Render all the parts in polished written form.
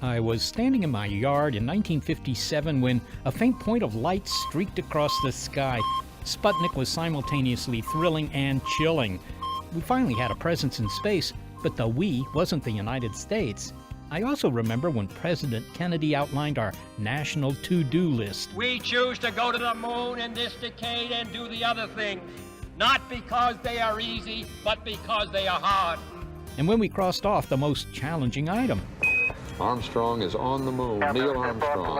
I was standing in my yard in 1957 when a faint point of light streaked across the sky. Sputnik was simultaneously thrilling and chilling. We finally had a presence in space, but the we wasn't the United States. I also remember when President Kennedy outlined our national to-do list. We choose to go to the moon in this decade and do the other things, not because they are easy, but because they are hard. And when we crossed off the most challenging item. Armstrong is on the moon. Neil Armstrong,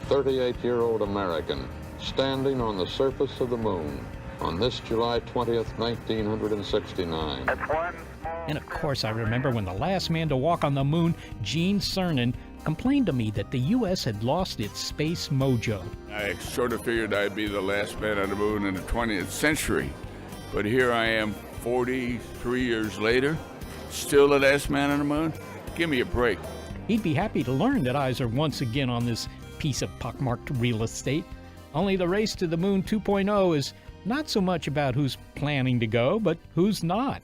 38-year-old American, standing on the surface of the moon on this July 20th, 1969. And of course, I remember when the last man to walk on the moon, Gene Cernan, complained to me that the U.S. had lost its space mojo. I sort of figured I'd be the last man on the moon in the 20th century. But here I am 43 years later, still the last man on the moon? Give me a break. He'd be happy to learn that eyes are once again on this piece of pockmarked real estate. Only the race to the moon 2.0 is not so much about who's planning to go, but who's not.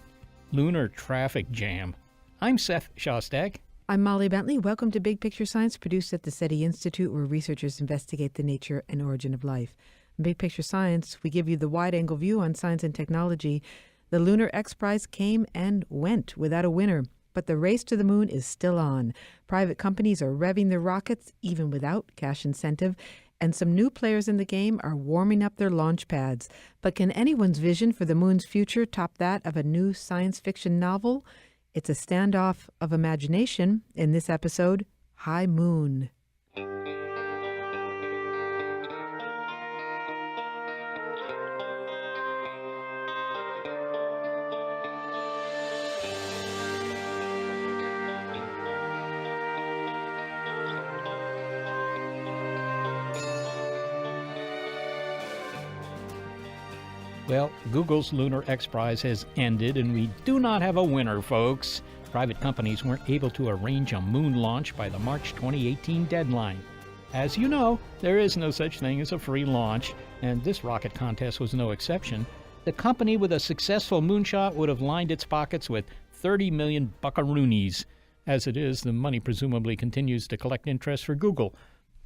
Lunar traffic jam. I'm Seth Shostak. I'm Molly Bentley. Welcome to Big Picture Science, produced at the SETI Institute, where researchers investigate the nature and origin of life. In Big Picture Science, we give you the wide-angle view on science and technology. The Lunar X Prize came and went without a winner. But the race to the moon is still on. Private companies are revving their rockets, even without cash incentive, and some new players in the game are warming up their launch pads. But can anyone's vision for the moon's future top that of a new science fiction novel? It's a standoff of imagination in this episode, High Moon. Well, Google's Lunar X Prize has ended, and we do not have a winner, folks. Private companies weren't able to arrange a moon launch by the March 2018 deadline. As you know, there is no such thing as a free launch, and this rocket contest was no exception. The company with a successful moonshot would have lined its pockets with 30 million buckaroonies. As it is, the money presumably continues to collect interest for Google.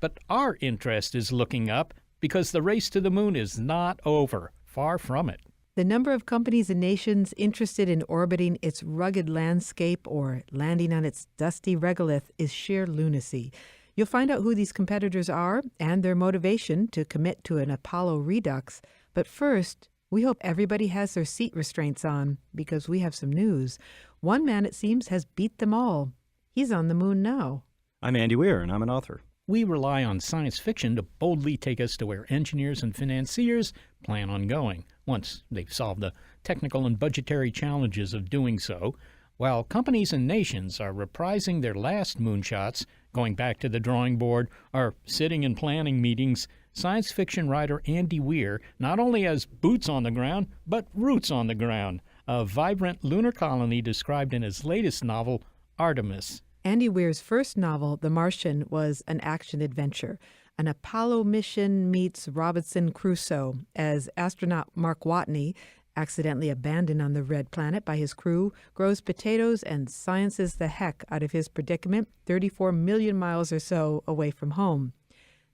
But our interest is looking up because the race to the moon is not over. Far from it. The number of companies and nations interested in orbiting its rugged landscape or landing on its dusty regolith is sheer lunacy. You'll find out who these competitors are and their motivation to commit to an Apollo redux. But first, we hope everybody has their seat restraints on, because we have some news. One man, it seems, has beat them all. He's on the moon now. I'm Andy Weir, and I'm an author. We rely on science fiction to boldly take us to where engineers and financiers plan on going, once they've solved the technical and budgetary challenges of doing so, while companies and nations are reprising their last moonshots, going back to the drawing board, or sitting in planning meetings. Science fiction writer Andy Weir not only has boots on the ground, but roots on the ground, a vibrant lunar colony described in his latest novel, Artemis. Andy Weir's first novel, The Martian, was an action-adventure. An Apollo mission meets Robinson Crusoe as astronaut Mark Watney, accidentally abandoned on the red planet by his crew, grows potatoes and sciences the heck out of his predicament 34 million miles or so away from home.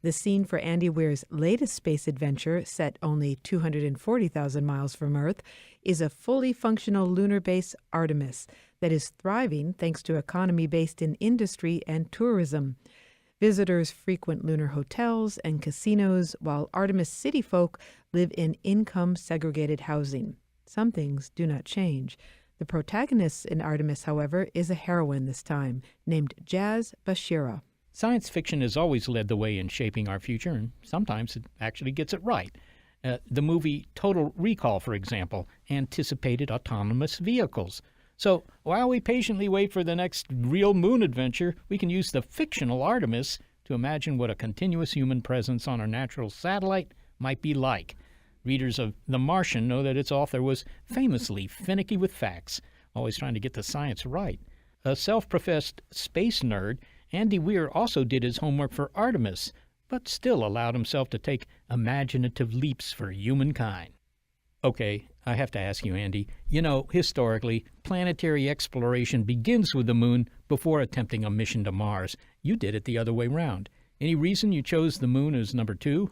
The scene for Andy Weir's latest space adventure, set only 240,000 miles from Earth, is a fully functional lunar base, Artemis, that is thriving thanks to economy based in industry and tourism. Visitors frequent lunar hotels and casinos, while Artemis city folk live in income-segregated housing. Some things do not change. The protagonist in Artemis, however, is a heroine this time, named Jazz Bashira. Science fiction has always led the way in shaping our future, and sometimes it actually gets it right. The movie Total Recall, for example, anticipated autonomous vehicles. So while we patiently wait for the next real moon adventure, we can use the fictional Artemis to imagine what a continuous human presence on our natural satellite might be like. Readers of The Martian know that its author was famously finicky with facts, always trying to get the science right. A self-professed space nerd, Andy Weir also did his homework for Artemis, but still allowed himself to take imaginative leaps for humankind. Okay, I have to ask you, Andy. You know, historically, planetary exploration begins with the moon before attempting a mission to Mars. You did it the other way round. Any reason you chose the moon as number 2?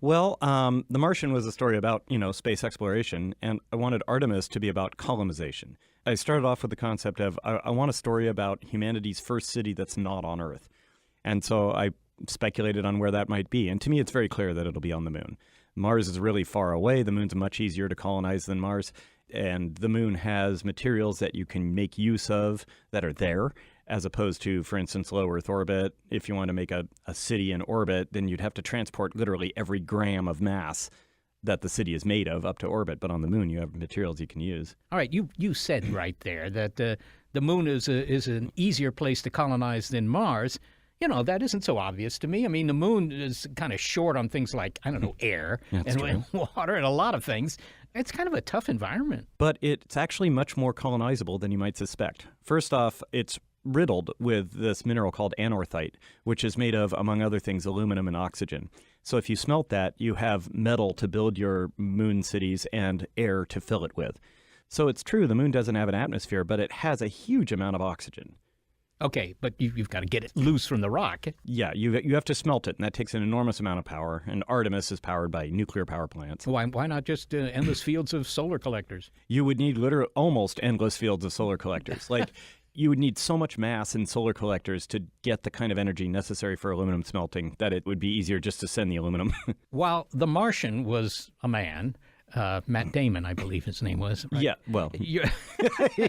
Well, The Martian was a story about, space exploration, and I wanted Artemis to be about colonization. I started off with the concept of I want a story about humanity's first city that's not on Earth. And so I speculated on where that might be. And to me, it's very clear that it'll be on the moon. Mars is really far away. The moon's much easier to colonize than Mars. And the moon has materials that you can make use of that are there, as opposed to, for instance, low Earth orbit. If you want to make a city in orbit, then you'd have to transport literally every gram of mass that the city is made of up to orbit. But on the moon, you have materials you can use. All right, you said right there that the moon is an easier place to colonize than Mars. You know, that isn't so obvious to me. I mean, the moon is kind of short on things like, I don't know, air and water and a lot of things. It's kind of a tough environment. But it's actually much more colonizable than you might suspect. First off, it's riddled with this mineral called anorthite, which is made of, among other things, aluminum and oxygen. So if you smelt that, you have metal to build your moon cities and air to fill it with. So it's true, the moon doesn't have an atmosphere, but it has a huge amount of oxygen. Okay, but you've got to get it loose from the rock. Yeah, you have to smelt it, and that takes an enormous amount of power. And Artemis is powered by nuclear power plants. Why not just endless fields of solar collectors? You would need literally almost endless fields of solar collectors. Like, you would need so much mass in solar collectors to get the kind of energy necessary for aluminum smelting that it would be easier just to send the aluminum. While the Martian was a man, Matt Damon, I believe his name was. Right? Yeah, well,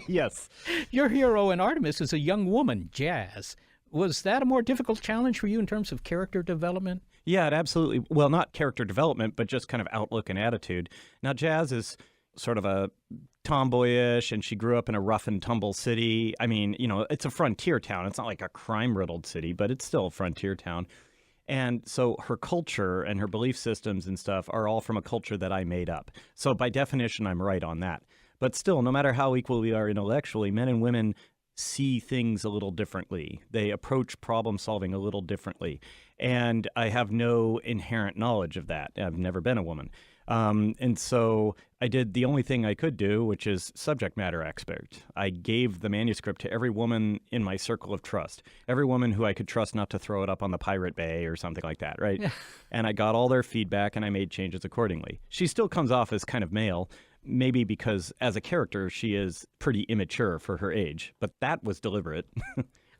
yes. Your hero in Artemis is a young woman, Jazz. Was that a more difficult challenge for you in terms of character development? Yeah, it absolutely. Well, not character development, but just kind of outlook and attitude. Now, Jazz is sort of a tomboyish, and she grew up in a rough and tumble city. I mean, it's a frontier town. It's not like a crime-riddled city, but it's still a frontier town. And so her culture and her belief systems and stuff are all from a culture that I made up. So by definition, I'm right on that. But still, no matter how equal we are intellectually, men and women see things a little differently. They approach problem solving a little differently. And I have no inherent knowledge of that. I've never been a woman. And so I did the only thing I could do, which is subject matter expert. I gave the manuscript to every woman in my circle of trust, every woman who I could trust not to throw it up on the Pirate Bay or something like that, right? And I got all their feedback, and I made changes accordingly. She still comes off as kind of male, maybe because as a character, she is pretty immature for her age, but that was deliberate.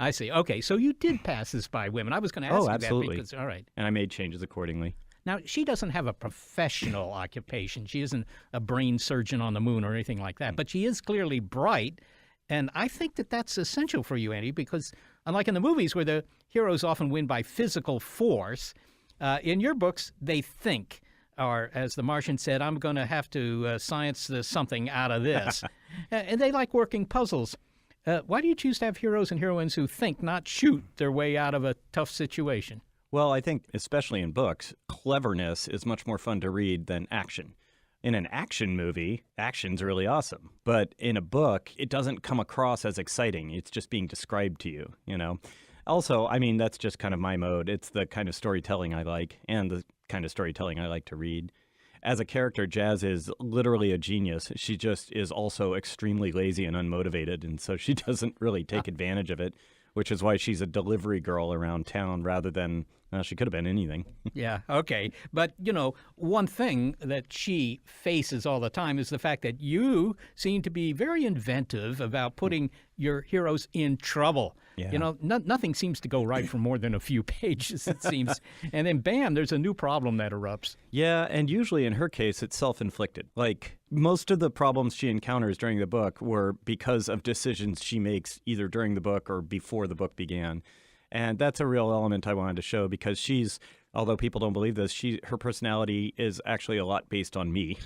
I see. Okay, so you did pass this by women. I was going to ask you absolutely. that because, all right. And I made changes accordingly. Now, she doesn't have a professional occupation. She isn't a brain surgeon on the moon or anything like that, but she is clearly bright, and I think that that's essential for you, Andy, because unlike in the movies where the heroes often win by physical force, in your books, they think, or as the Martian said, I'm going to have to science something out of this. And they like working puzzles. Why do you choose to have heroes and heroines who think, not shoot, their way out of a tough situation? Well, I think, especially in books, cleverness is much more fun to read than action. In an action movie, action's really awesome. But in a book, it doesn't come across as exciting. It's just being described to you, Also, I mean, that's just kind of my mode. It's the kind of storytelling I like and the kind of storytelling I like to read. As a character, Jazz is literally a genius. She just is also extremely lazy and unmotivated, and so she doesn't really take advantage of it, which is why she's a delivery girl around town rather than, she could have been anything. Yeah, okay. But, one thing that she faces all the time is the fact that you seem to be very inventive about putting your heroes in trouble. Yeah. Nothing seems to go right for more than a few pages, it seems. And then, bam, there's a new problem that erupts. Yeah, and usually in her case, it's self-inflicted. Like, most of the problems she encounters during the book were because of decisions she makes either during the book or before the book began. And that's a real element I wanted to show because she's, although people don't believe this, her personality is actually a lot based on me.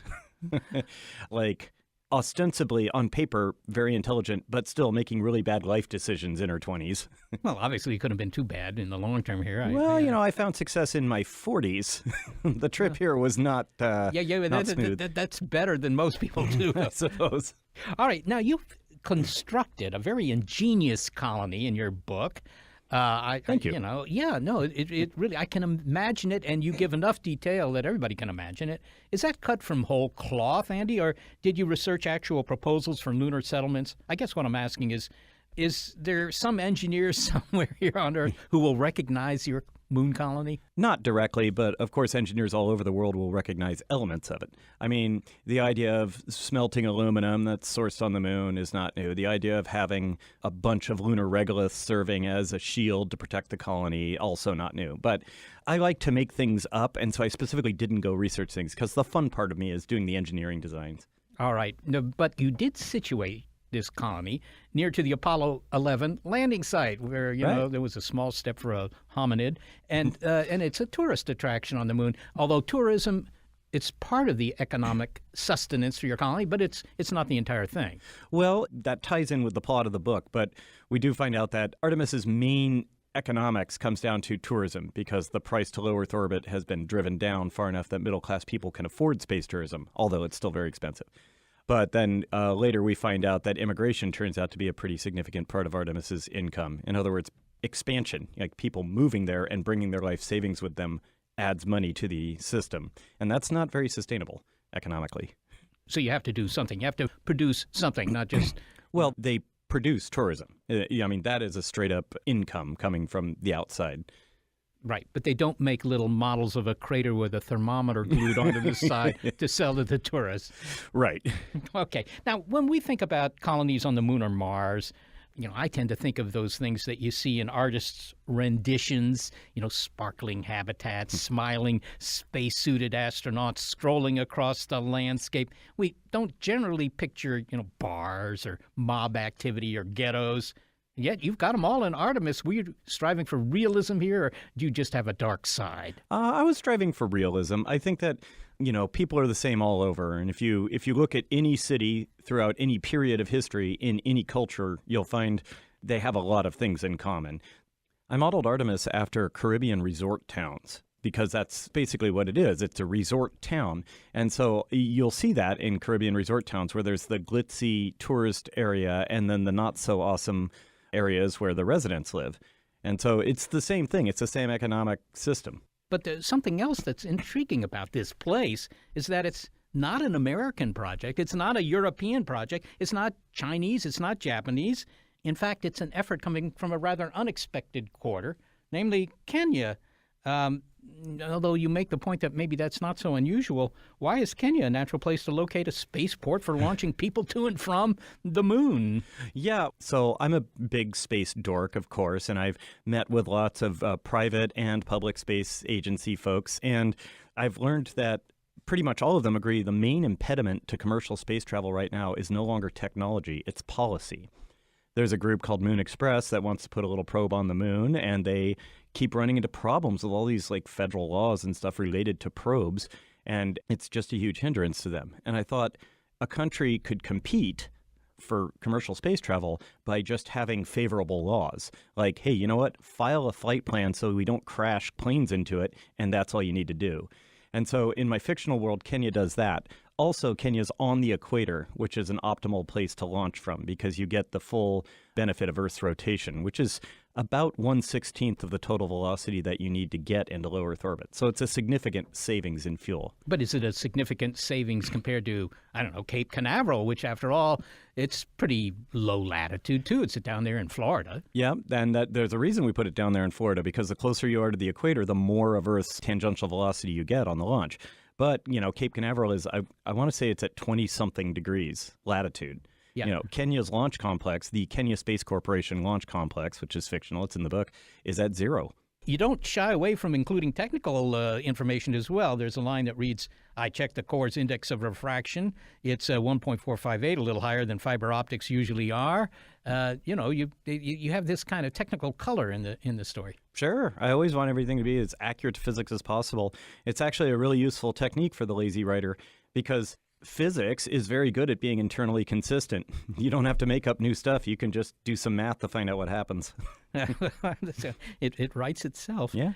Like, ostensibly, on paper, very intelligent, but still making really bad life decisions in her 20s. Well, obviously, it couldn't have been too bad in the long term here. I found success in my 40s. The trip here was not smooth. That's better than most people do, I suppose. All right. Now, you've constructed a very ingenious colony in your book. Thank you. It really, I can imagine it, and you give enough detail that everybody can imagine it. Is that cut from whole cloth, Andy, or did you research actual proposals for lunar settlements? I guess what I'm asking is there some engineer somewhere here on Earth who will recognize your moon colony? Not directly, but of course engineers all over the world will recognize elements of it. I mean, the idea of smelting aluminum that's sourced on the moon is not new. The idea of having a bunch of lunar regoliths serving as a shield to protect the colony, also not new. But I like to make things up, and so I specifically didn't go research things because the fun part of me is doing the engineering designs. All right. No, but you did situate this colony near to the Apollo 11 landing site, where there was a small step for a hominid, and it's a tourist attraction on the moon. Although tourism, it's part of the economic sustenance for your colony, but it's not the entire thing. Well, that ties in with the plot of the book, but we do find out that Artemis's main economics comes down to tourism because the price to low Earth orbit has been driven down far enough that middle-class people can afford space tourism, although it's still very expensive. But then later we find out that immigration turns out to be a pretty significant part of Artemis's income. In other words, expansion, like people moving there and bringing their life savings with them adds money to the system. And that's not very sustainable economically. So you have to do something. You have to produce something, not just... Well, they produce tourism. I mean, that is a straight-up income coming from the outside. Right, but they don't make little models of a crater with a thermometer glued onto the side to sell to the tourists. Right. Okay. Now, when we think about colonies on the moon or Mars, I tend to think of those things that you see in artists' renditions, sparkling habitats, smiling spacesuited astronauts strolling across the landscape. We don't generally picture, bars or mob activity or ghettos. Yet you've got them all in Artemis. Were you striving for realism here, or do you just have a dark side? I was striving for realism. I think that, people are the same all over. And if you look at any city throughout any period of history in any culture, you'll find they have a lot of things in common. I modeled Artemis after Caribbean resort towns because that's basically what it is. It's a resort town. And so you'll see that in Caribbean resort towns where there's the glitzy tourist area and then the not so awesome areas where the residents live. And so it's the same thing. It's the same economic system. But there's something else that's intriguing about this place is that it's not an American project. It's not a European project. It's not Chinese. It's not Japanese. In fact, it's an effort coming from a rather unexpected quarter, namely Kenya. Although you make the point that maybe that's not so unusual, why is Kenya a natural place to locate a spaceport for launching people to and from the moon? Yeah, so I'm a big space dork, of course, and I've met with lots of private and public space agency folks, and I've learned that pretty much all of them agree the main impediment to commercial space travel right now is no longer technology, it's policy. There's a group called Moon Express that wants to put a little probe on the moon, and they keep running into problems with all these federal laws and stuff related to probes, and it's just a huge hindrance to them. And I thought a country could compete for commercial space travel by just having favorable laws. Like, hey, you know what? File a flight plan so we don't crash planes into it, and that's all you need to do. And so in my fictional world, Kenya does that. Also, Kenya's on the equator, which is an optimal place to launch from because you get the full benefit of Earth's rotation, which is about 1/16 of the total velocity that you need to get into low Earth orbit. So it's a significant savings in fuel. But is it a significant savings compared to, Cape Canaveral, which, after all, it's pretty low latitude, too. It's down there in Florida. Yeah, and there's a reason we put it down there in Florida, because the closer you are to the equator, the more of Earth's tangential velocity you get on the launch. But, Cape Canaveral is, I want to say it's at 20-something degrees latitude. Yeah. Kenya's launch complex, the Kenya Space Corporation launch complex, which is fictional, it's in the book, is at 0. You don't shy away from including technical information as well. There's a line that reads, I checked the core's index of refraction. It's 1.458, a little higher than fiber optics usually are. You have this kind of technical color in the story. Sure. I always want everything to be as accurate to physics as possible. It's actually a really useful technique for the lazy writer because physics is very good at being internally consistent. You don't have to make up new stuff. You can just do some math to find out what happens. It writes itself. Yeah.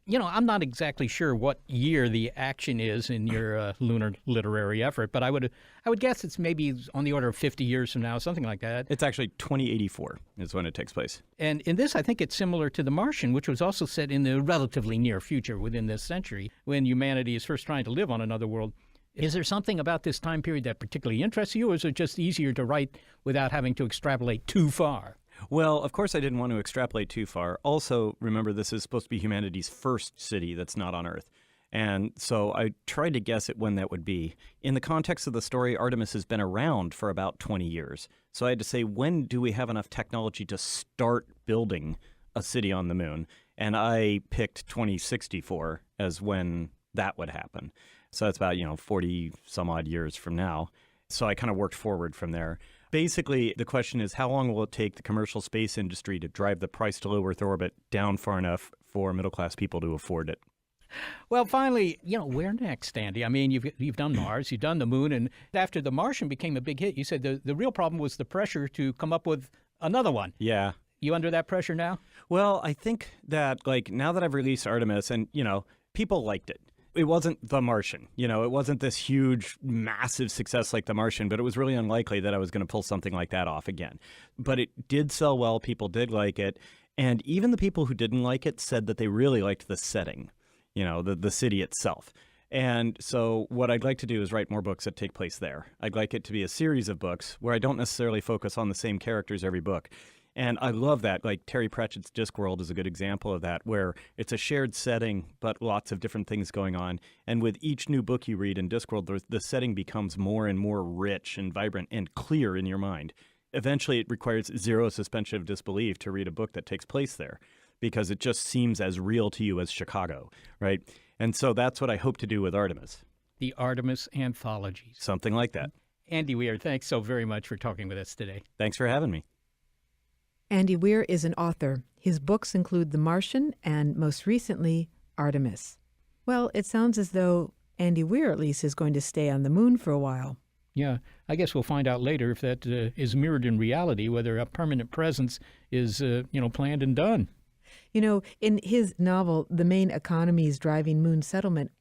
I'm not exactly sure what year the action is in your lunar literary effort, but I would guess it's maybe on the order of 50 years from now, something like that. It's actually 2084 is when it takes place. And in this, I think it's similar to The Martian, which was also set in the relatively near future within this century, when humanity is first trying to live on another world. Is there something about this time period that particularly interests you, or is it just easier to write without having to extrapolate too far? Well, of course, I didn't want to extrapolate too far. Also, remember, this is supposed to be humanity's first city that's not on Earth. And so I tried to guess at when that would be. In the context of the story, Artemis has been around for about 20 years. So I had to say, when do we have enough technology to start building a city on the moon? And I picked 2064 as when that would happen. So that's about, 40 some odd years from now. So I kind of worked forward from there. Basically, the question is, how long will it take the commercial space industry to drive the price to low Earth orbit down far enough for middle-class people to afford it? Well, finally, where next, Andy? I mean, you've done Mars, you've done the Moon, and after The Martian became a big hit, you said the real problem was the pressure to come up with another one. Yeah. You under that pressure now? Well, I think that, now that I've released Artemis, and, people liked it. It wasn't The Martian. It wasn't this huge, massive success like The Martian, but it was really unlikely that I was going to pull something like that off again. But it did sell well. People did like it. And even the people who didn't like it said that they really liked the setting, the city itself. And so what I'd like to do is write more books that take place there. I'd like it to be a series of books where I don't necessarily focus on the same characters every book. And I love that. Terry Pratchett's Discworld is a good example of that, where it's a shared setting, but lots of different things going on. And with each new book you read in Discworld, the setting becomes more and more rich and vibrant and clear in your mind. Eventually, it requires zero suspension of disbelief to read a book that takes place there, because it just seems as real to you as Chicago, right? And so that's what I hope to do with Artemis. The Artemis Anthologies. Something like that. Andy Weir, thanks so very much for talking with us today. Thanks for having me. Andy Weir is an author. His books include The Martian and, most recently, Artemis. Well, it sounds as though Andy Weir, at least, is going to stay on the moon for a while. Yeah, I guess we'll find out later if that is mirrored in reality, whether a permanent presence is, planned and done. In his novel, the main economies driving moon settlement,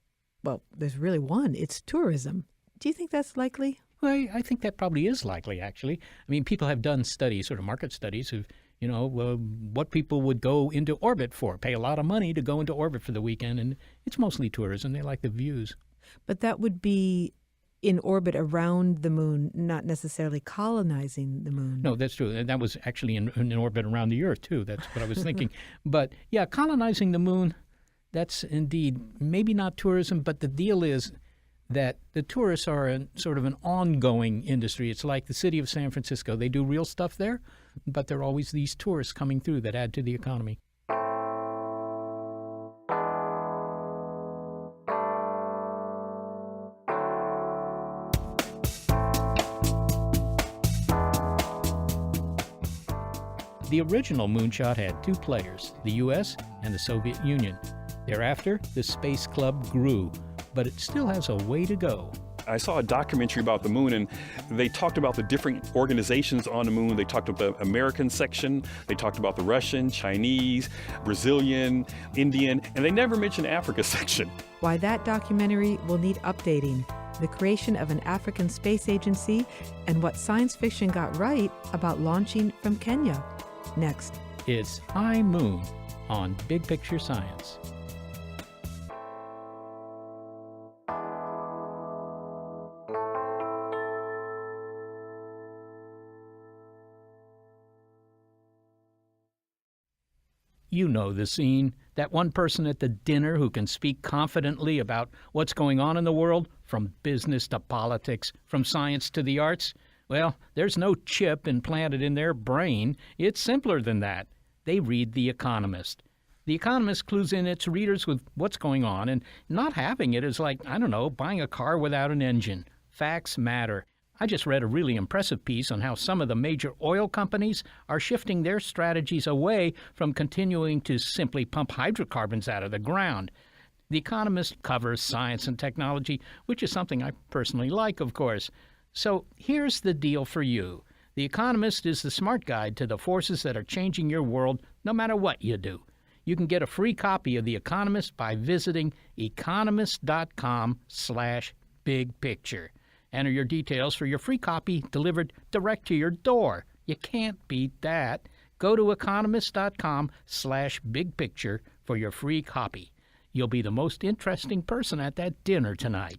well, there's really one. It's tourism. Do you think that's likely? Well, I think that probably is likely, actually. I mean, people have done studies, sort of market studies of, what people would go into orbit for, pay a lot of money to go into orbit for the weekend, and it's mostly tourism. They like the views. But that would be in orbit around the moon, not necessarily colonizing the moon. No, that's true. And that was actually in orbit around the Earth, too. That's what I was thinking. But, yeah, colonizing the moon, that's indeed maybe not tourism, but the deal is that the tourists are sort of an ongoing industry. It's like the city of San Francisco. They do real stuff there, but there are always these tourists coming through that add to the economy. The original moonshot had two players, the U.S. and the Soviet Union. Thereafter, the Space Club grew, but it still has a way to go. I saw a documentary about the moon, and they talked about the different organizations on the moon. They talked about the American section, they talked about the Russian, Chinese, Brazilian, Indian, and they never mentioned Africa section. Why that documentary will need updating, the creation of an African space agency, and what science fiction got right about launching from Kenya. Next. It's High Moon on Big Picture Science. You know the scene. That one person at the dinner who can speak confidently about what's going on in the world, from business to politics, from science to the arts. Well, there's no chip implanted in their brain. It's simpler than that. They read The Economist. The Economist clues in its readers with what's going on, and not having it is like, buying a car without an engine. Facts matter. I just read a really impressive piece on how some of the major oil companies are shifting their strategies away from continuing to simply pump hydrocarbons out of the ground. The Economist covers science and technology, which is something I personally like, of course. So here's the deal for you. The Economist is the smart guide to the forces that are changing your world no matter what you do. You can get a free copy of The Economist by visiting economist.com/bigpicture. Enter your details for your free copy delivered direct to your door. You can't beat that. Go to economist.com/bigpicture for your free copy. You'll be the most interesting person at that dinner tonight.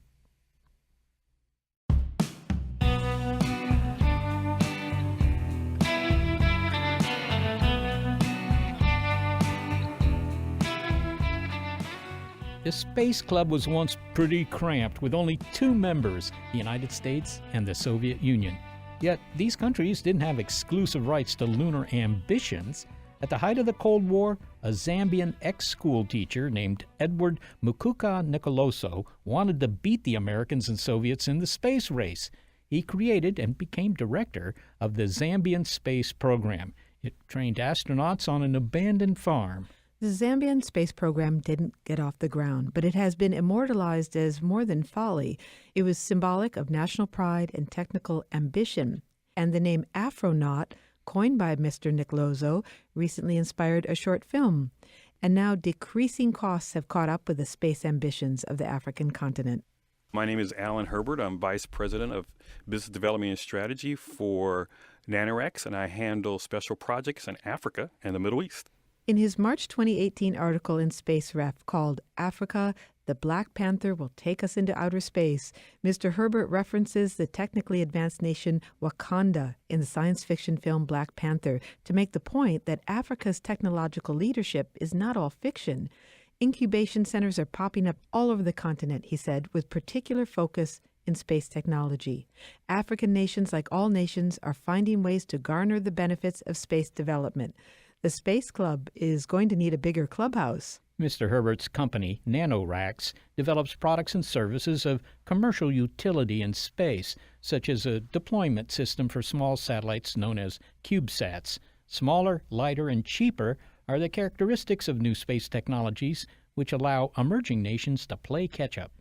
The Space Club was once pretty cramped with only 2 members, the United States and the Soviet Union. Yet these countries didn't have exclusive rights to lunar ambitions. At the height of the Cold War, a Zambian ex-school teacher named Edward Mukuka Nicoloso wanted to beat the Americans and Soviets in the space race. He created and became director of the Zambian space program. It trained astronauts on an abandoned farm. The Zambian space program didn't get off the ground, but it has been immortalized as more than folly. It was symbolic of national pride and technical ambition. And the name Afronaut, coined by Mr. Nicoloso, recently inspired a short film. And now decreasing costs have caught up with the space ambitions of the African continent. My name is Alan Herbert. I'm Vice President of Business Development and Strategy for Lunar X, and I handle special projects in Africa and the Middle East. In his March 2018 article in Space Ref called Africa, the Black Panther Will Take Us into Outer Space, Mr. Herbert references the technically advanced nation Wakanda in the science fiction film Black Panther to make the point that Africa's technological leadership is not all fiction. Incubation centers are popping up all over the continent, he said, with particular focus in space technology. African nations, like all nations, are finding ways to garner the benefits of space development. The Space Club is going to need a bigger clubhouse. Mr. Herbert's company, NanoRacks, develops products and services of commercial utility in space, such as a deployment system for small satellites known as CubeSats. Smaller, lighter, and cheaper are the characteristics of new space technologies, which allow emerging nations to play catch-up.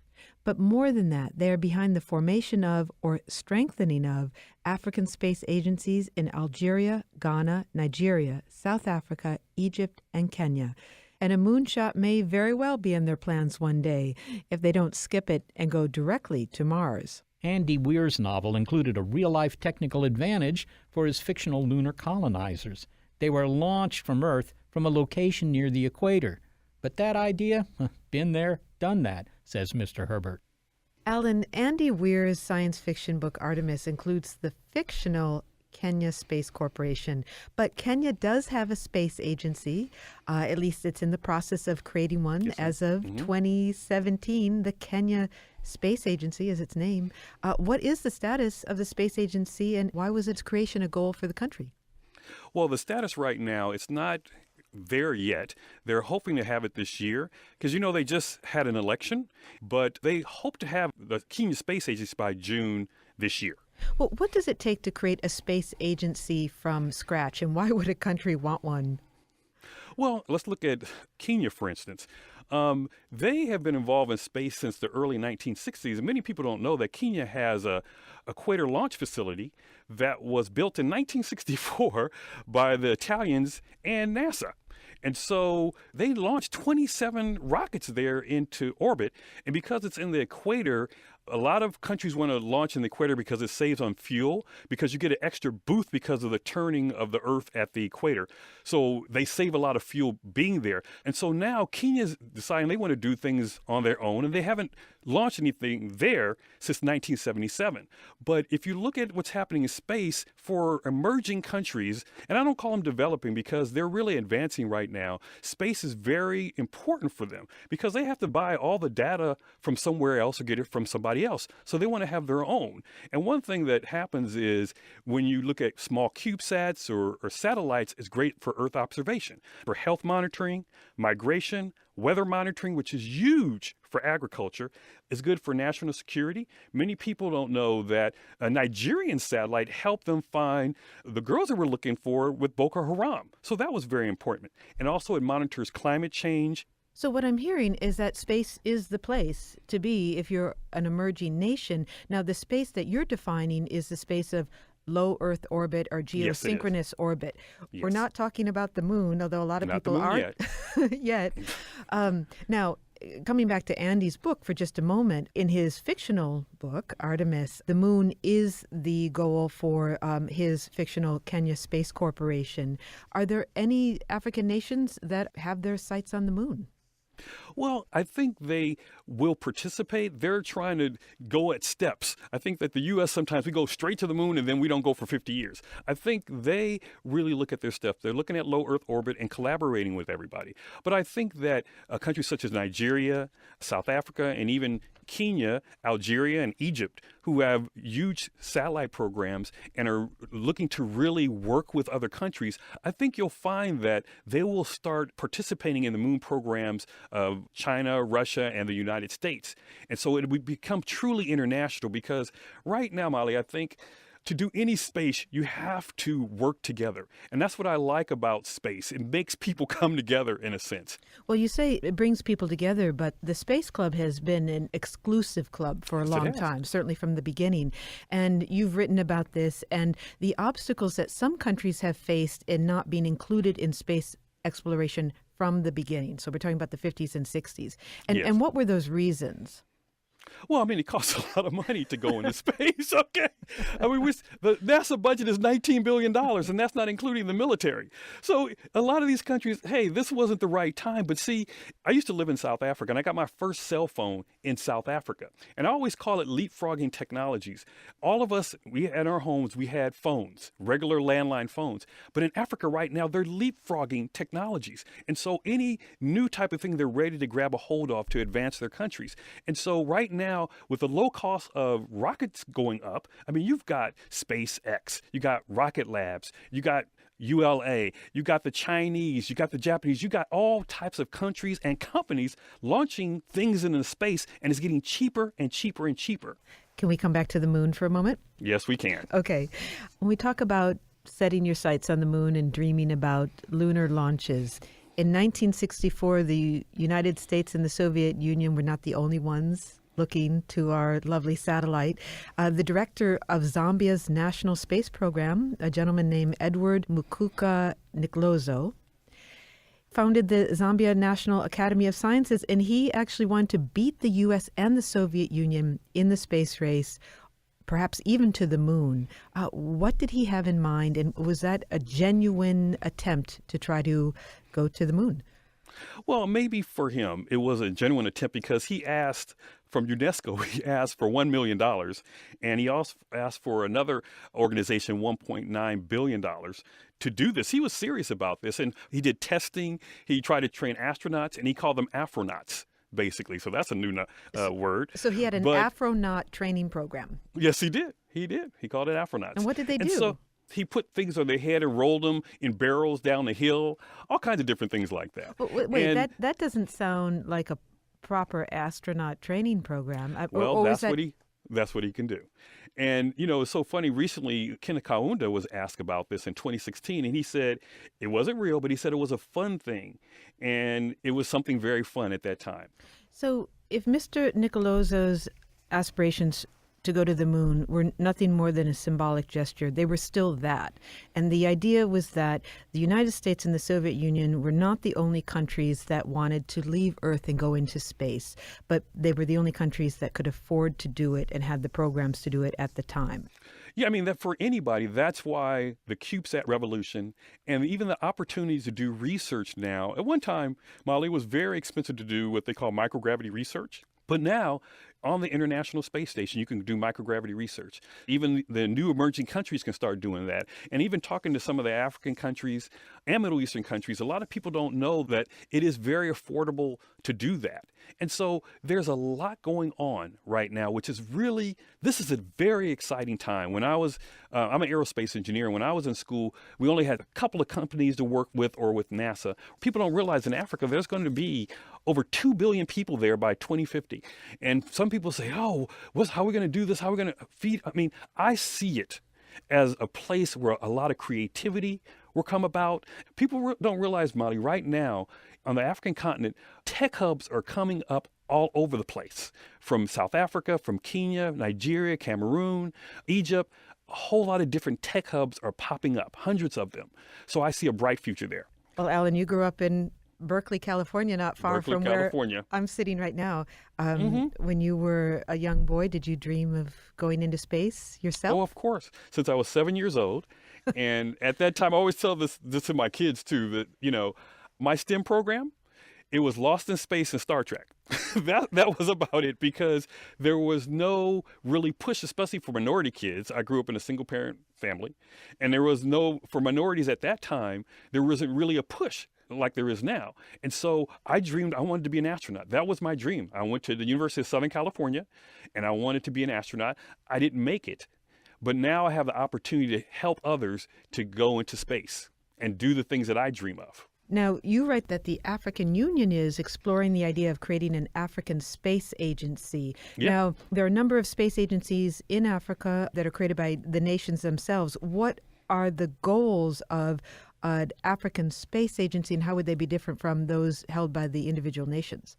But more than that, they are behind the formation of, or strengthening of, African space agencies in Algeria, Ghana, Nigeria, South Africa, Egypt, and Kenya. And a moonshot may very well be in their plans one day, if they don't skip it and go directly to Mars. Andy Weir's novel included a real-life technical advantage for his fictional lunar colonizers. They were launched from Earth from a location near the equator. But that idea, been there, done that, says Mr. Herbert. Alan, Andy Weir's science fiction book Artemis includes the fictional Kenya Space Corporation, but Kenya does have a space agency. At least it's in the process of creating one. Yes, as of 2017, the Kenya Space Agency is its name. What is the status of the space agency, and why was its creation a goal for the country? Well, the status right now, it's not there yet. They're hoping to have it this year because, they just had an election, but they hope to have the Kenya Space Agency by June this year. Well, what does it take to create a space agency from scratch, and why would a country want one? Well, let's look at Kenya, for instance. They have been involved in space since the early 1960s, and many people don't know that Kenya has a equator launch facility that was built in 1964 by the Italians and NASA. And so they launched 27 rockets there into orbit. And because it's in the equator, a lot of countries want to launch in the equator because it saves on fuel, because you get an extra boost because of the turning of the Earth at the equator. So they save a lot of fuel being there. And so now Kenya's deciding they want to do things on their own, and they haven't launched anything there since 1977. But if you look at what's happening in space for emerging countries, and I don't call them developing because they're really advancing right now, space is very important for them because they have to buy all the data from somewhere else or get it from somebody else. So they want to have their own. And one thing that happens is when you look at small CubeSats or satellites, it's great for Earth observation, for health monitoring, migration, weather monitoring, which is huge for agriculture, is good for national security. Many people don't know that a Nigerian satellite helped them find the girls that we're looking for with Boko Haram. So that was very important. And also it monitors climate change. So what I'm hearing is that space is the place to be if you're an emerging nation. Now, the space that you're defining is the space of low Earth orbit or Yes, it is. geosynchronous orbit. We're Yes. not talking about the moon, although a lot of Not the people moon aren't yet. Now, coming back to Andy's book for just a moment, in his fictional book, Artemis, the moon is the goal for his fictional Kenya Space Corporation. Are there any African nations that have their sights on the moon? Well, I think they will participate. They're trying to go at steps. I think that the U.S. sometimes we go straight to the moon and then we don't go for 50 years. I think they really look at their stuff. They're looking at low Earth orbit and collaborating with everybody. But I think that countries such as Nigeria, South Africa, and even Kenya, Algeria, and Egypt, who have huge satellite programs and are looking to really work with other countries, I think you'll find that they will start participating in the moon programs of China, Russia, and the United States. And so it would become truly international because right now, Molly, I think to do any space, you have to work together. And that's what I like about space. It makes people come together in a sense. Well, you say it brings people together, but the Space Club has been an exclusive club for a long time, certainly from the beginning. And you've written about this and the obstacles that some countries have faced in not being included in space exploration from the beginning. So we're talking about the 50s and 60s. And what were those reasons? Well, I mean, it costs a lot of money to go into space, okay? I mean, the NASA budget is $19 billion, and that's not including the military. So a lot of these countries, hey, this wasn't the right time. But see, I used to live in South Africa, and I got my first cell phone in South Africa. And I always call it leapfrogging technologies. All of us, at our homes, we had phones, regular landline phones. But in Africa right now, they're leapfrogging technologies. And so any new type of thing, they're ready to grab a hold of to advance their countries. And so right now, with the low cost of rockets going up, I mean, you've got SpaceX, you got Rocket Labs, you got ULA, you got the Chinese, you got the Japanese, you got all types of countries and companies launching things into space, and it's getting cheaper and cheaper and cheaper. Can we come back to the moon for a moment? Yes, we can. Okay. When we talk about setting your sights on the moon and dreaming about lunar launches, in 1964, the United States and the Soviet Union were not the only ones looking to our lovely satellite. The director of Zambia's national space program, a gentleman named Edward Mukuka Nicolozo, founded the Zambia National Academy of Sciences, and he actually wanted to beat the U.S. and the Soviet Union in the space race, perhaps even to the moon. What did he have in mind, and was that a genuine attempt to try to go to the moon? Well, maybe for him, it was a genuine attempt because he asked from UNESCO, he asked for $1 million, and he also asked for another organization $1.9 billion to do this. He was serious about this, and he did testing. He tried to train astronauts, and he called them Afronauts, basically. So that's a new word. So he had an Afronaut training program. Yes, he did. He did. He called it Afronauts. And what did they do? So he put things on their head and rolled them in barrels down the hill, all kinds of different things like that. But wait, that doesn't sound like a proper astronaut training program. Well, that's what he can do. And, you know, it's so funny. Recently, Kenneth Kaunda was asked about this in 2016, and he said it wasn't real, but he said it was a fun thing. And it was something very fun at that time. So if Mr. Nicolozo's aspirations to go to the moon were nothing more than a symbolic gesture, they were still that. And the idea was that the United States and the Soviet Union were not the only countries that wanted to leave Earth and go into space, but they were the only countries that could afford to do it and had the programs to do it at the time. Yeah, I mean, that for anybody, that's why the CubeSat revolution and even the opportunities to do research now. At one time, Molly, was very expensive to do what they call microgravity research. But now, on the International Space Station, you can do microgravity research. Even the new emerging countries can start doing that. And even talking to some of the African countries and Middle Eastern countries, a lot of people don't know that it is very affordable to do that. And so there's a lot going on right now, which is really, this is a very exciting time. When I was, I'm an aerospace engineer. When I was in school, we only had a couple of companies to work with or with NASA. People don't realize in Africa, there's going to be over 2 billion people there by 2050. And some people say, oh, how are we going to do this? How are we going to feed? I mean, I see it as a place where a lot of creativity will come about. People don't realize, Molly, right now on the African continent, tech hubs are coming up all over the place, from South Africa, from Kenya, Nigeria, Cameroon, Egypt. a whole lot of different tech hubs are popping up, hundreds of them. So I see a bright future there. Well, Alan, you grew up in Berkeley, California, not far Berkeley, from California. where I'm sitting right now. When you were a young boy, did you dream of going into space yourself? Oh, of course. Since I was 7 years old. And at that time, I always tell this to my kids too, that, you know, my STEM program, it was Lost in Space and Star Trek. that was about it, because there was no really push, especially for minority kids. I grew up in a single parent family, and there was no, for minorities at that time, there wasn't really a push like there is now. And so I dreamed I wanted to be an astronaut. That was my dream. I went to the University of Southern California, and I wanted to be an astronaut. I didn't make it, but now I have the opportunity to help others to go into space and do the things that I dream of. Now, you write that the African Union is exploring the idea of creating an African space agency. Yeah. Now, there are a number of space agencies in Africa that are created by the nations themselves. What are the goals of an African space agency, and how would they be different from those held by the individual nations?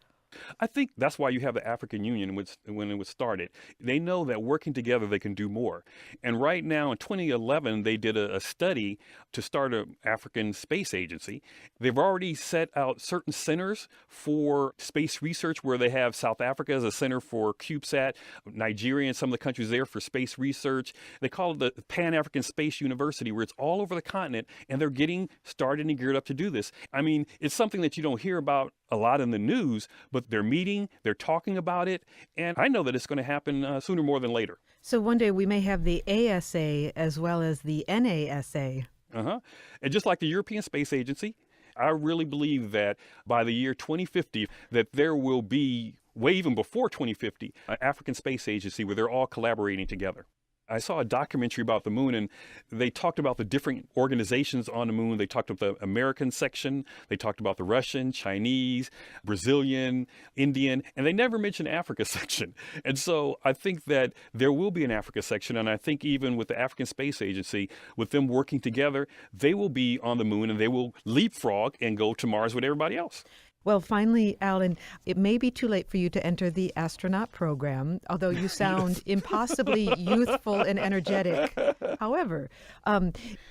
I think that's why you have the African Union when it was started. They know that working together, they can do more. And right now in 2011, they did a study to start an African space agency. They've already set out certain centers for space research, where they have South Africa as a center for CubeSat, Nigeria and some of the countries there for space research. They call it the Pan-African Space University, where it's all over the continent, and they're getting started and geared up to do this. I mean, it's something that you don't hear about a lot in the news, but they're meeting, they're talking about it, and I know that it's going to happen sooner more than later. So one day we may have the ASA as well as the NASA. And just like the European Space Agency, I really believe that by the year 2050, that there will be, way even before 2050, an African Space Agency where they're all collaborating together. I saw a documentary about the moon, and they talked about the different organizations on the moon. They talked about the American section, they talked about the Russian, Chinese, Brazilian, Indian, and they never mentioned Africa section. And so I think that there will be an Africa section, and I think even with the African Space Agency, with them working together, they will be on the moon and they will leapfrog and go to Mars with everybody else. Well, finally, Alan, it may be too late for you to enter the astronaut program, although you sound impossibly youthful and energetic. However,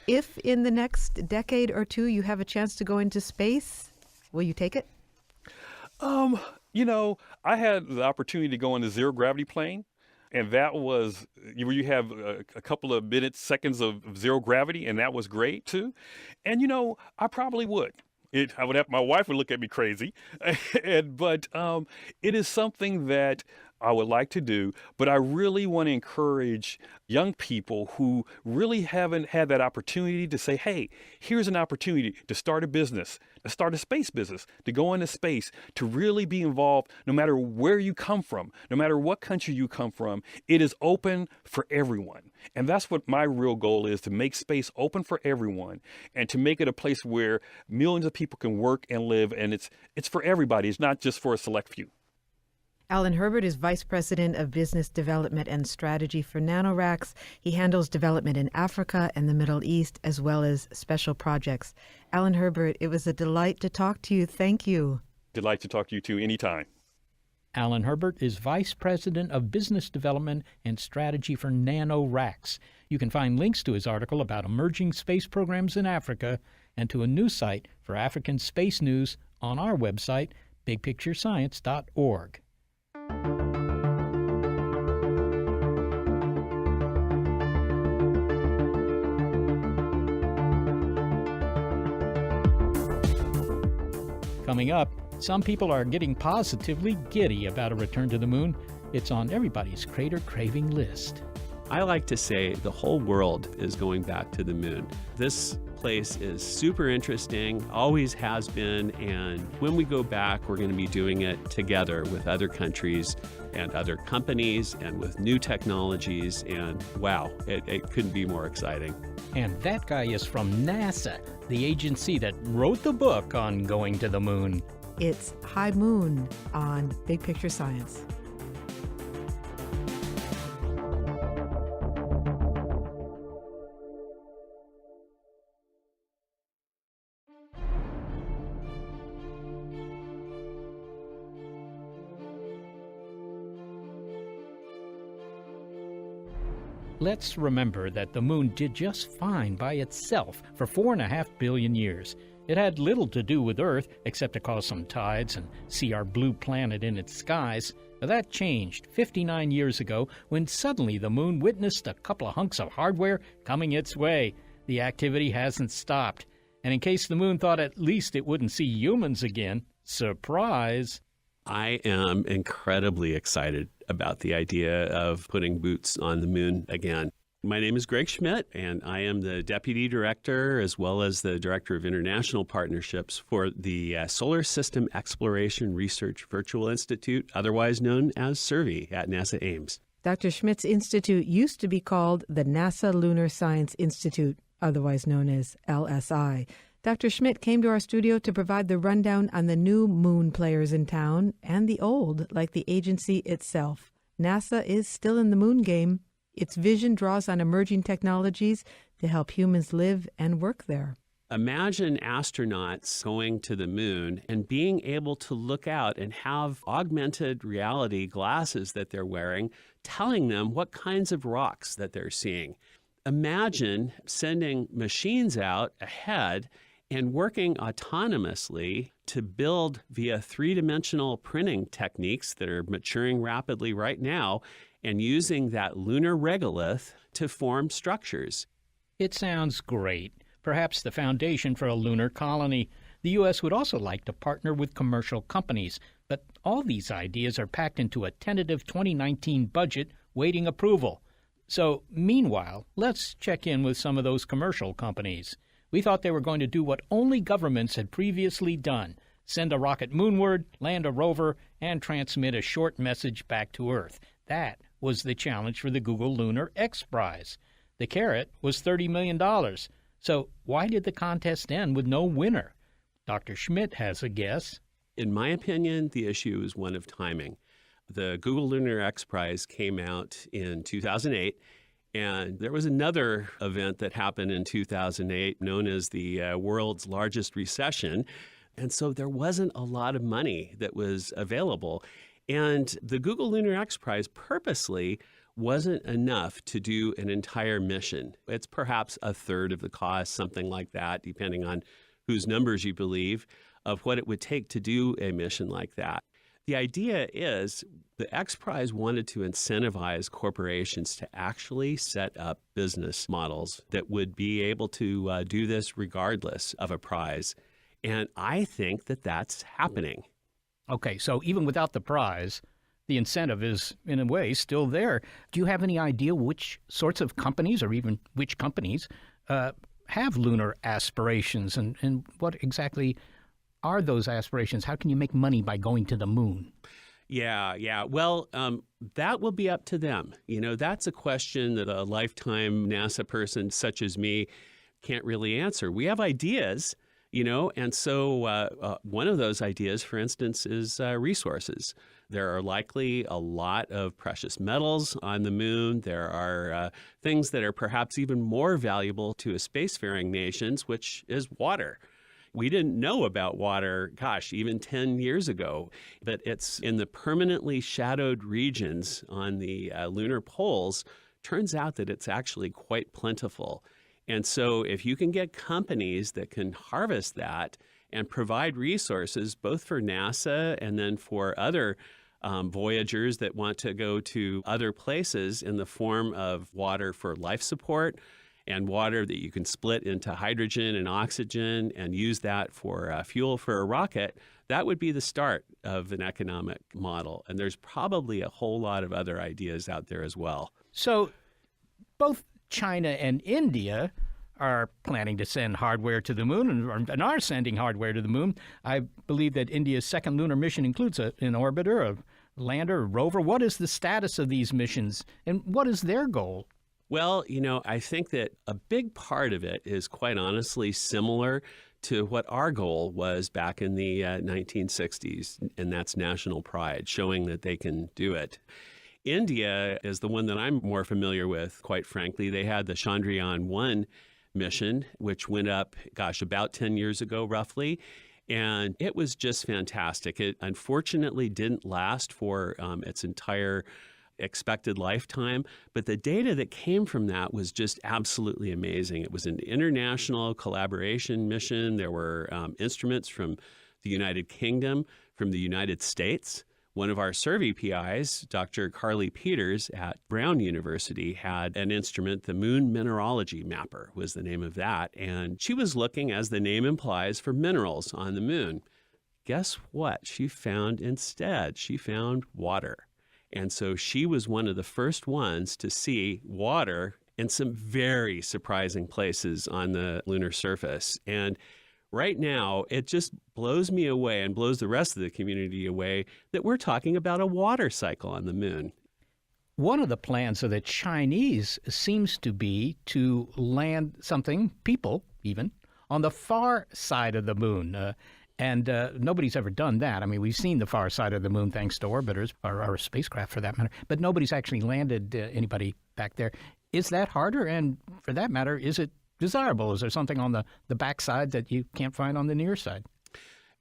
if in the next decade or two you have a chance to go into space, will you take it? You know, I had the opportunity to go on the zero gravity plane. And that was where you have a couple of minutes, seconds of zero gravity, and that was great too. And, you know, I probably would. I would have, my wife would look at me crazy, but it is something that I would like to do. But I really want to encourage young people who really haven't had that opportunity to say, hey, here's an opportunity to start a business, to start a space business, to go into space, to really be involved no matter where you come from, no matter what country you come from. It is open for everyone. And that's what my real goal is, to make space open for everyone and to make it a place where millions of people can work and live. And it's for everybody. It's not just for a select few. Alan Herbert is Vice President of Business Development and Strategy for NanoRacks. He handles development in Africa and the Middle East, as well as special projects. Alan Herbert, it was a delight to talk to you. Thank you. Delight to talk to you too, anytime. Alan Herbert is Vice President of Business Development and Strategy for NanoRacks. You can find links to his article about emerging space programs in Africa and to a news site for African space news on our website, bigpicturescience.org. Coming up, some people are getting positively giddy about a return to the moon. It's on everybody's crater craving list. I like to say the whole world is going back to the moon. This place is super interesting, always has been, and when we go back, we're going to be doing it together with other countries and other companies and with new technologies, and wow, it couldn't be more exciting. And that guy is from NASA, the agency that wrote the book on going to the moon. It's High Moon on Big Picture Science. Let's remember that the moon did just fine by itself for 4.5 billion years. It had little to do with Earth except to cause some tides and see our blue planet in its skies. But that changed 59 years ago when suddenly the moon witnessed a couple of hunks of hardware coming its way. The activity hasn't stopped. And in case the moon thought at least it wouldn't see humans again, surprise! I am incredibly excited about the idea of putting boots on the moon again. My name is Greg Schmidt, and I am the Deputy Director as well as the Director of International Partnerships for the Solar System Exploration Research Virtual Institute, otherwise known as SURVEY at NASA Ames. Dr. Schmidt's institute used to be called the NASA Lunar Science Institute, otherwise known as LSI. Dr. Schmidt came to our studio to provide the rundown on the new moon players in town and the old, like the agency itself. NASA is still in the moon game. Its vision draws on emerging technologies to help humans live and work there. Imagine astronauts going to the moon and being able to look out and have augmented reality glasses that they're wearing telling them what kinds of rocks that they're seeing. Imagine sending machines out ahead and working autonomously to build via three-dimensional printing techniques that are maturing rapidly right now and using that lunar regolith to form structures. It sounds great. Perhaps the foundation for a lunar colony. The U.S. would also like to partner with commercial companies, but all these ideas are packed into a tentative 2019 budget waiting approval. So, meanwhile, let's check in with some of those commercial companies. We thought they were going to do what only governments had previously done: send a rocket moonward, land a rover, and transmit a short message back to Earth. That was the challenge for the Google Lunar X Prize. The carrot was $30 million. So why did the contest end with no winner? Dr. Schmidt has a guess. In my opinion, the issue is one of timing. The Google Lunar X Prize came out in 2008, and there was another event that happened in 2008 known as the world's largest recession. And so there wasn't a lot of money that was available. And the Google Lunar X Prize purposely wasn't enough to do an entire mission. It's perhaps a third of the cost, something like that, depending on whose numbers you believe, of what it would take to do a mission like that. The idea is the X Prize wanted to incentivize corporations to actually set up business models that would be able to do this regardless of a prize. And I think that that's happening. Okay, so even without the prize, the incentive is, in a way, still there. Do you have any idea which sorts of companies, or even which companies, have lunar aspirations, and what exactly are those aspirations? How can you make money by going to the moon? Yeah. Well, that will be up to them. You know, that's a question that a lifetime NASA person such as me can't really answer. We have ideas, you know, and so one of those ideas, for instance, is resources. There are likely a lot of precious metals on the moon. There are things that are perhaps even more valuable to a spacefaring nations, which is water. We didn't know about water, even 10 years ago, but it's in the permanently shadowed regions on the lunar poles. Turns out that it's actually quite plentiful. And so if you can get companies that can harvest that and provide resources both for NASA and then for other voyagers that want to go to other places in the form of water for life support and water that you can split into hydrogen and oxygen and use that for fuel for a rocket, that would be the start of an economic model. And there's probably a whole lot of other ideas out there as well. So both China and India are planning to send hardware to the moon and are sending hardware to the moon. I believe that India's second lunar mission includes an orbiter, a lander, a rover. What is the status of these missions, and what is their goal? Well, you know, I think that a big part of it is quite honestly similar to what our goal was back in the 1960s, and that's national pride, showing that they can do it. India is the one that I'm more familiar with, quite frankly. They had the Chandrayaan-1 mission, which went up, about 10 years ago, roughly. And it was just fantastic. It unfortunately didn't last for its entire expected lifetime. But the data that came from that was just absolutely amazing. It was an international collaboration mission. There were instruments from the United Kingdom, from the United States. One of our survey PIs, Dr. Carly Peters at Brown University, had an instrument, the Moon Mineralogy Mapper was the name of that. And she was looking, as the name implies, for minerals on the moon. Guess what she found instead? She found water. And so she was one of the first ones to see water in some very surprising places on the lunar surface. And right now, it just blows me away and blows the rest of the community away that we're talking about a water cycle on the moon. One of the plans of the Chinese seems to be to land something, people even, on the far side of the moon. And nobody's ever done that. I mean, we've seen the far side of the moon thanks to orbiters, or spacecraft for that matter, but nobody's actually landed anybody back there. Is that harder? And for that matter, is it desirable? Is there something on the backside that you can't find on the near side?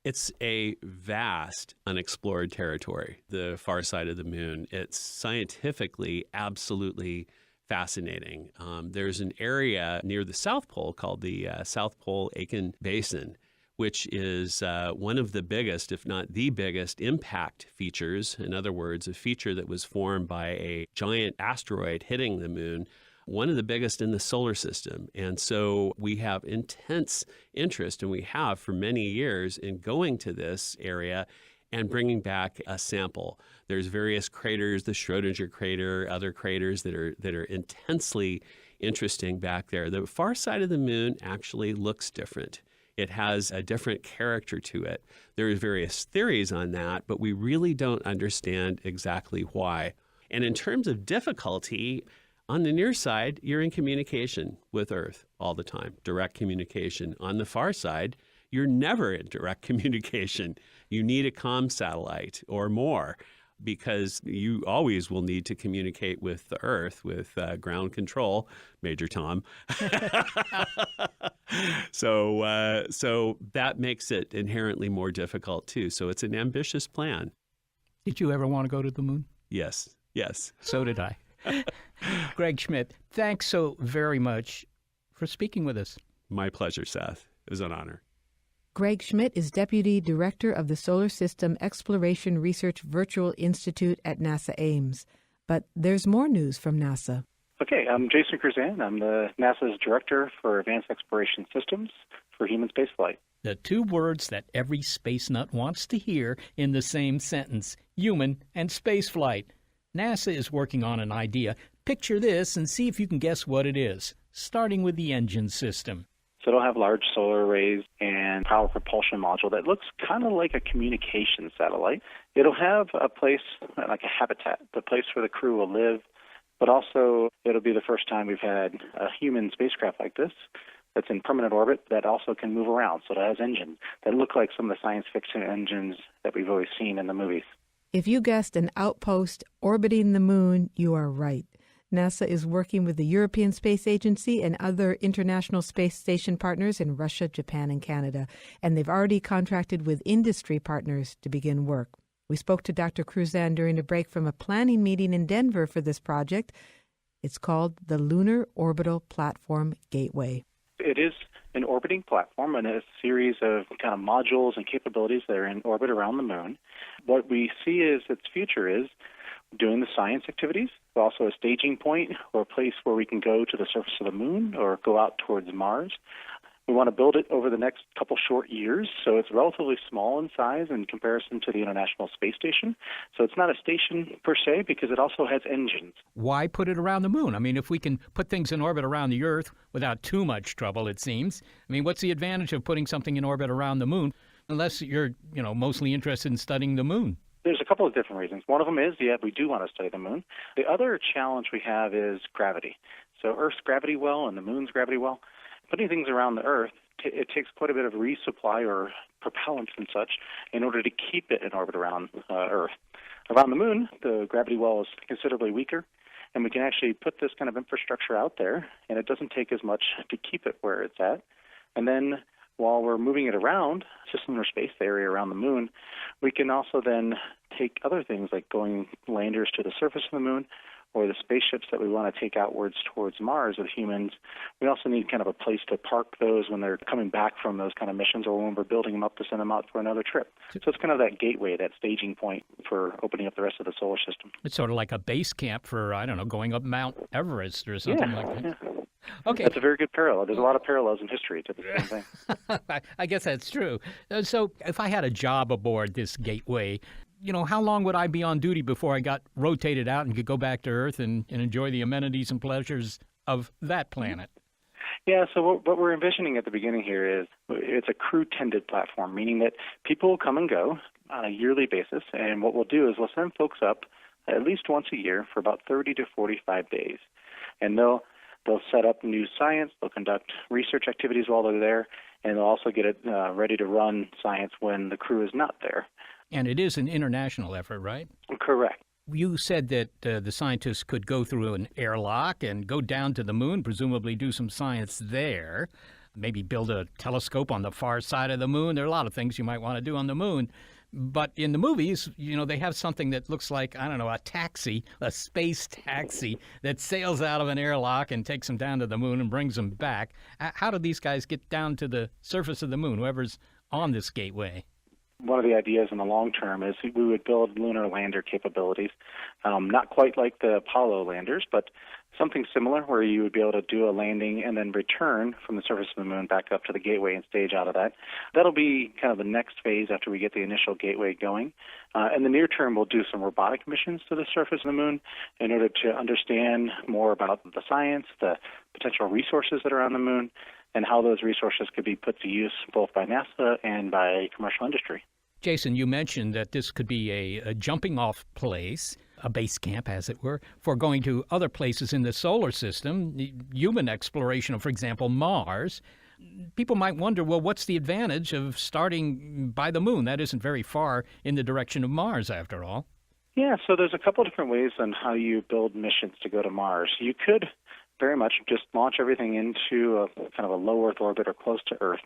It's a vast unexplored territory, the far side of the moon. It's scientifically absolutely fascinating. There's an area near the South Pole called the South Pole Aitken Basin, which is one of the biggest, if not the biggest, impact features. In other words, a feature that was formed by a giant asteroid hitting the moon, one of the biggest in the solar system. And so we have intense interest, and we have for many years, in going to this area and bringing back a sample. There's various craters, the Schrodinger crater, other craters that are intensely interesting back there. The far side of the moon actually looks different. It has a different character to it. There are various theories on that, but we really don't understand exactly why. And in terms of difficulty, on the near side, you're in communication with Earth all the time, direct communication. On the far side, you're never in direct communication. You need a comm satellite or more, because you always will need to communicate with the Earth, with ground control, Major Tom. So that makes it inherently more difficult, too. So it's an ambitious plan. Did you ever want to go to the moon? Yes. So did I. Greg Schmidt, thanks so very much for speaking with us. My pleasure, Seth. It was an honor. Greg Schmidt is Deputy Director of the Solar System Exploration Research Virtual Institute at NASA Ames. But there's more news from NASA. Okay, I'm Jason Cruzan. I'm the NASA's Director for Advanced Exploration Systems for Human Spaceflight. The two words that every space nut wants to hear in the same sentence, human and spaceflight. NASA is working on an idea. Picture this and see if you can guess what it is, starting with the engine system. So it'll have large solar arrays and power propulsion module that looks kind of like a communication satellite. It'll have a place, like a habitat, the place where the crew will live, but also it'll be the first time we've had a human spacecraft like this that's in permanent orbit that also can move around. So it has engines that look like some of the science fiction engines that we've always seen in the movies. If you guessed an outpost orbiting the moon, you are right. NASA is working with the European Space Agency and other international space station partners in Russia, Japan, and Canada, and they've already contracted with industry partners to begin work. We spoke to Dr. Cruzan during a break from a planning meeting in Denver for this project. It's called the Lunar Orbital Platform-Gateway. It is an orbiting platform and a series of kind of modules and capabilities that are in orbit around the moon. What we see is its future is doing the science activities, but also a staging point or a place where we can go to the surface of the moon or go out towards Mars. We want to build it over the next couple short years, so it's relatively small in size in comparison to the International Space Station. So it's not a station per se because it also has engines. Why put it around the moon? I mean, if we can put things in orbit around the Earth without too much trouble, it seems. I mean, what's the advantage of putting something in orbit around the moon unless you're, mostly interested in studying the moon? There's a couple of different reasons. One of them is, we do want to study the moon. The other challenge we have is gravity. So Earth's gravity well and the moon's gravity well. Putting things around the Earth, it takes quite a bit of resupply or propellants and such in order to keep it in orbit around Earth. Around the moon, the gravity well is considerably weaker, and we can actually put this kind of infrastructure out there, and it doesn't take as much to keep it where it's at. And then while we're moving it around, just in our space area around the moon, we can also then take other things like going landers to the surface of the moon, or the spaceships that we want to take outwards towards Mars with humans. We also need kind of a place to park those when they're coming back from those kind of missions, or when we're building them up to send them out for another trip. So it's kind of that gateway, that staging point for opening up the rest of the solar system. It's sort of like a base camp for, I don't know, going up Mount Everest or something like that. Yeah. Okay. That's a very good parallel. There's a lot of parallels in history to the same thing. I guess that's true. So if I had a job aboard this gateway, how long would I be on duty before I got rotated out and could go back to Earth and enjoy the amenities and pleasures of that planet? Yeah, so what we're envisioning at the beginning here is it's a crew-tended platform, meaning that people will come and go on a yearly basis, and what we'll do is we'll send folks up at least once a year for about 30 to 45 days. And they'll set up new science, they'll conduct research activities while they're there, and they'll also get it ready to run science when the crew is not there. And it is an international effort, right? Correct. You said that the scientists could go through an airlock and go down to the moon, presumably do some science there, maybe build a telescope on the far side of the moon. There are a lot of things you might want to do on the moon. But in the movies, they have something that looks like, I don't know, a taxi, a space taxi that sails out of an airlock and takes them down to the moon and brings them back. How do these guys get down to the surface of the moon, whoever's on this gateway? One of the ideas in the long term is we would build lunar lander capabilities, not quite like the Apollo landers, but something similar where you would be able to do a landing and then return from the surface of the moon back up to the gateway and stage out of that. That'll be kind of the next phase after we get the initial gateway going. In the near term, we'll do some robotic missions to the surface of the moon in order to understand more about the science, the potential resources that are on the moon, and how those resources could be put to use both by NASA and by commercial industry. Jason, you mentioned that this could be a jumping-off place, a base camp, as it were, for going to other places in the solar system, human exploration of, for example, Mars. People might wonder, well, what's the advantage of starting by the moon? That isn't very far in the direction of Mars, after all. Yeah, so there's a couple different ways on how you build missions to go to Mars. You could very much just launch everything into a kind of a low Earth orbit or close to Earth,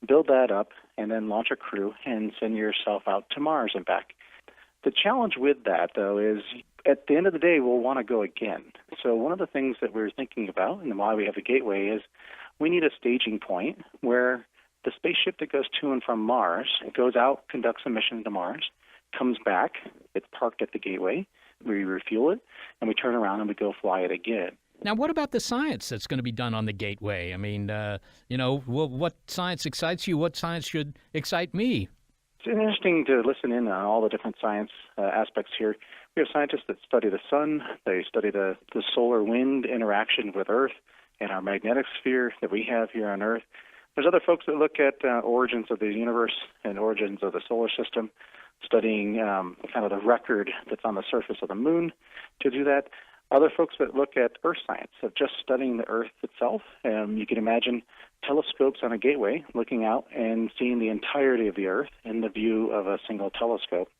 build that up, and then launch a crew and send yourself out to Mars and back. The challenge with that, though, is at the end of the day, we'll want to go again. So one of the things that we're thinking about and why we have a gateway is we need a staging point where the spaceship that goes to and from Mars goes out, conducts a mission to Mars, comes back, it's parked at the gateway, we refuel it, and we turn around and we go fly it again. Now, what about the science that's going to be done on the gateway? I mean, what science excites you? What science should excite me? It's interesting to listen in on all the different science aspects here. We have scientists that study the sun. They study the solar wind interaction with Earth and our magnetic sphere that we have here on Earth. There's other folks that look at origins of the universe and origins of the solar system, studying kind of the record that's on the surface of the moon to do that. Other folks that look at Earth science, of just studying the Earth itself. You can imagine telescopes on a gateway looking out and seeing the entirety of the Earth in the view of a single telescope,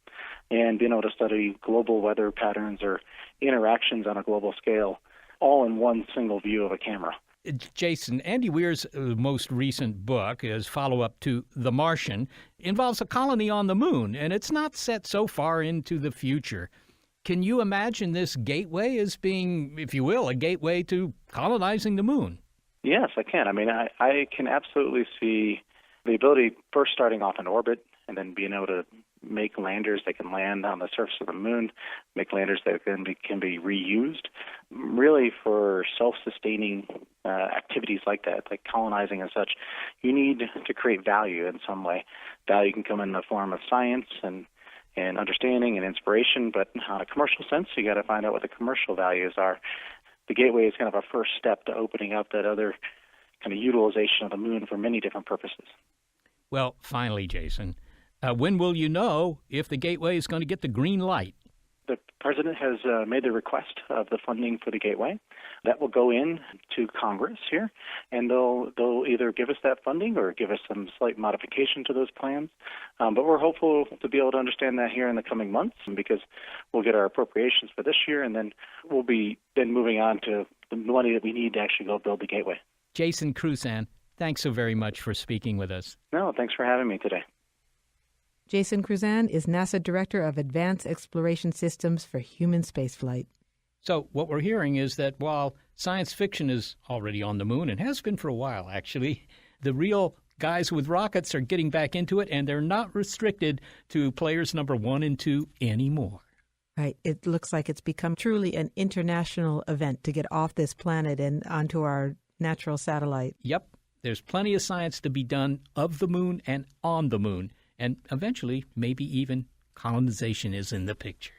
and being able to study global weather patterns or interactions on a global scale, all in one single view of a camera. Jason, Andy Weir's most recent book, his follow-up to The Martian, involves a colony on the moon, and it's not set so far into the future. Can you imagine this gateway as being, if you will, a gateway to colonizing the moon? Yes, I can. I mean, I can absolutely see the ability first starting off in orbit and then being able to make landers that can land on the surface of the moon, make landers that can be reused, really for self-sustaining activities like that, like colonizing and such. You need to create value in some way. Value can come in the form of science and understanding and inspiration, but on a commercial sense, you got to find out what the commercial values are. The gateway is kind of a first step to opening up that other kind of utilization of the moon for many different purposes. Well, finally, Jason, when will you know if the gateway is going to get the green light? The president has made the request of the funding for the gateway. That will go in to Congress here, and they'll either give us that funding or give us some slight modification to those plans. But we're hopeful to be able to understand that here in the coming months, because we'll get our appropriations for this year, and then we'll be then moving on to the money that we need to actually go build the gateway. Jason Cruzan, thanks so very much for speaking with us. No, thanks for having me today. Jason Cruzan is NASA Director of Advanced Exploration Systems for Human Spaceflight. So what we're hearing is that while science fiction is already on the moon, and has been for a while actually, the real guys with rockets are getting back into it, and they're not restricted to players number 1 and 2 anymore. Right. It looks like it's become truly an international event to get off this planet and onto our natural satellite. Yep. There's plenty of science to be done of the moon and on the moon. And eventually, maybe even colonization is in the picture.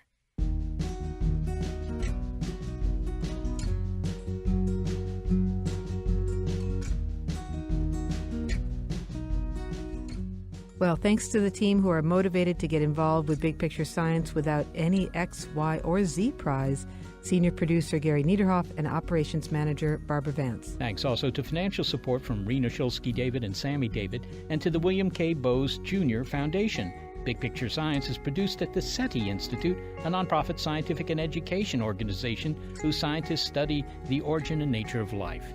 Well, thanks to the team who are motivated to get involved with big picture science without any X, Y, or Z prize, Senior Producer Gary Niederhoff and Operations Manager Barbara Vance. Thanks also to financial support from Rena Shulsky-David and Sammy David, and to the William K. Bowes Jr. Foundation. Big Picture Science is produced at the SETI Institute, a nonprofit scientific and education organization whose scientists study the origin and nature of life.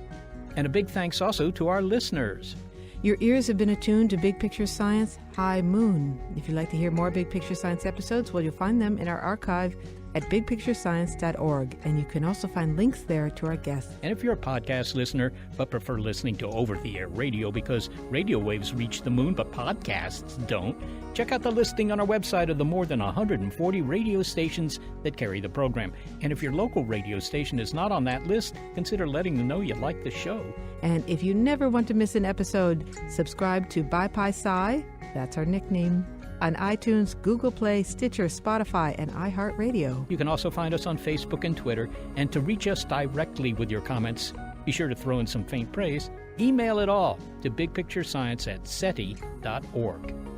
And a big thanks also to our listeners. Your ears have been attuned to Big Picture Science High Moon. If you'd like to hear more Big Picture Science episodes, well, you'll find them in our archive at bigpicturescience.org, and you can also find links there to our guests. And if you're a podcast listener but prefer listening to over-the-air radio because radio waves reach the moon but podcasts don't, check out the listing on our website of the more than 140 radio stations that carry the program. And if your local radio station is not on that list, consider letting them know you like the show. And if you never want to miss an episode, subscribe to BiPi-Sci, that's our nickname, on iTunes, Google Play, Stitcher, Spotify, and iHeartRadio. You can also find us on Facebook and Twitter. And to reach us directly with your comments, be sure to throw in some faint praise. Email it all to bigpicturescience@seti.org.